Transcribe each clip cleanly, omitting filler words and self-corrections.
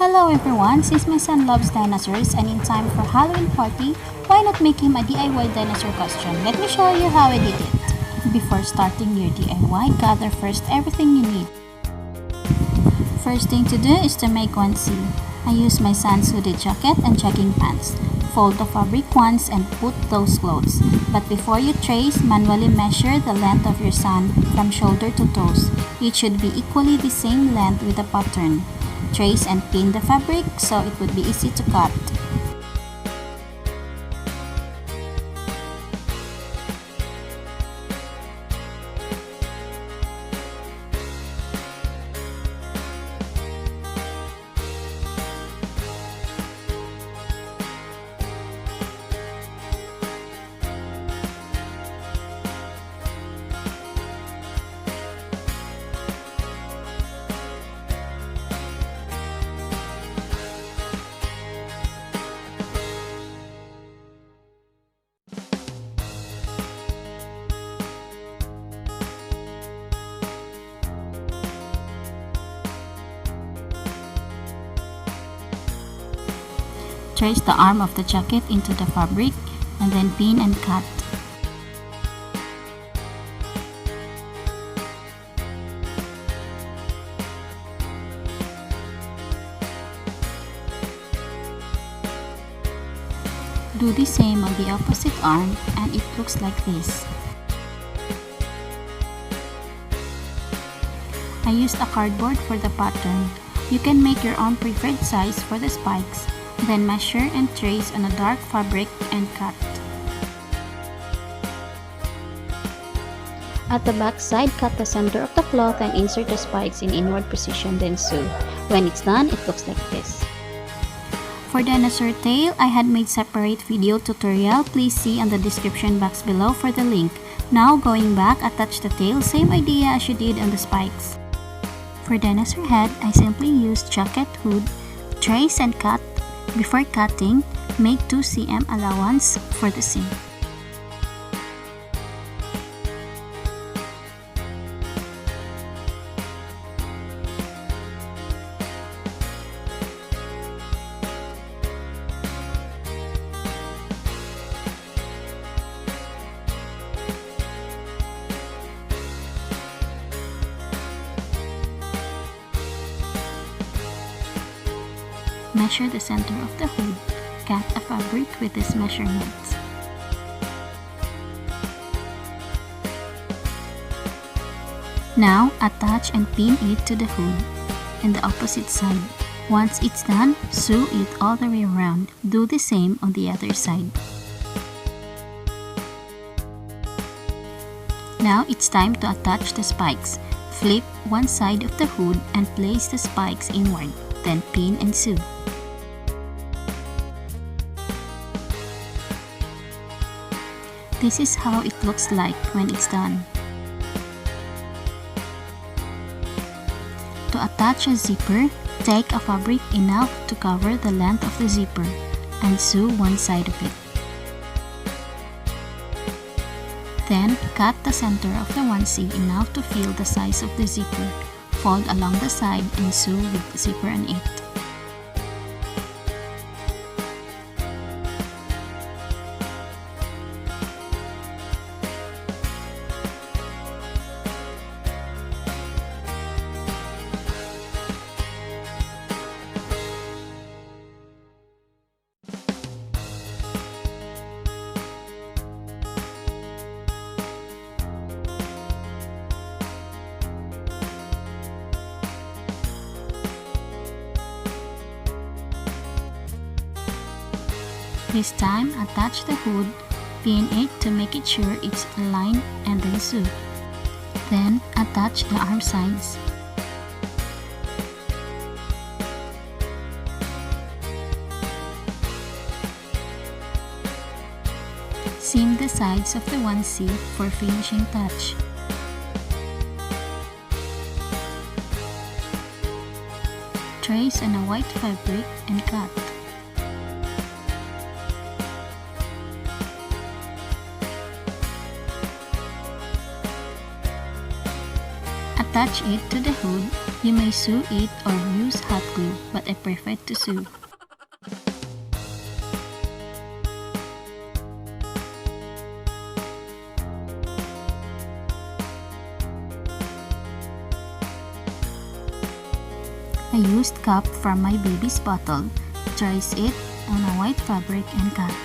Hello everyone, since my son loves dinosaurs and in time for Halloween party, why not make him a DIY dinosaur costume? Let me show you how I did it. Before starting your DIY, gather first everything you need. First thing to do is to make onesie. I use my son's hooded jacket and checking pants. Fold the fabric once and put those clothes. But before you trace, manually measure the length of your son from shoulder to toes. It should be equally the same length with the pattern. Trace and pin the fabric so it would be easy to cut. Trace the arm of the jacket into the fabric and then pin and cut. Do the same on the opposite arm and it looks like this. I used a cardboard for the pattern. You can make your own preferred size for the spikes. Then measure and trace on a dark fabric and cut. At the back side, cut the center of the cloth and insert the spikes in inward position, then sew. When it's done, it looks like this. For dinosaur tail, I had made separate video tutorial. Please see on the description box below for the link. Now going back, attach the tail, same idea as you did on the spikes. For dinosaur head, I simply used jacket hood, trace and cut. Before cutting, make 2 cm allowance for the seam. Measure the center of the hood. Cut a fabric with these measurements. Now, attach and pin it to the hood and the opposite side. Once it's done, sew it all the way around. Do the same on the other side. Now, it's time to attach the spikes. Flip one side of the hood and place the spikes inward. Then pin and sew. This is how it looks like when it's done. To attach a zipper, take a fabric enough to cover the length of the zipper and sew one side of it. Then, cut the center of the onesie enough to fill the size of the zipper. Fold along the side and sew with the zipper on it. This time, attach the hood, pin it to make it sure it's aligned and then sew. Then, attach the arm sides. Seam the sides of the onesie for finishing touch. Trace on a white fabric and cut. Attach it to the hood You may sew it or use hot glue, but I prefer to sew. I used cap from my baby's bottle, trace it on a white fabric and cut.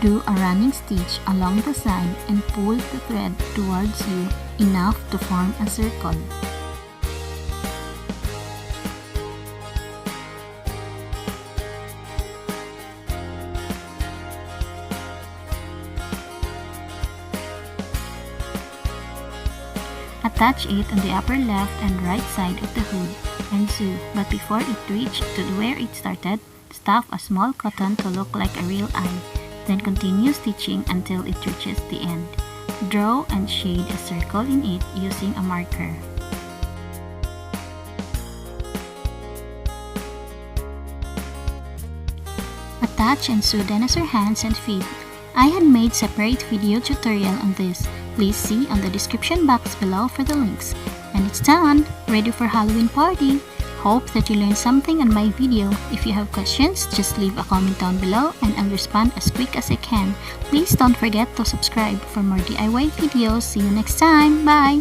Do a running stitch along the side and pull the thread towards you enough to form a circle. Attach it on the upper left and right side of the hood and sew, but before it reaches to where it started, stuff a small cotton to look like a real eye. Then continue stitching until it reaches the end. Draw and shade a circle in it using a marker. Attach and sew dinosaur hands and feet. I had made separate video tutorial on this. Please see on the description box below for the links. And it's done! Ready for Halloween party! Hope that you learned something on my video. If you have questions, just leave a comment down below and I'll respond as quick as I can. Please don't forget to subscribe for more DIY videos. See you next time. Bye!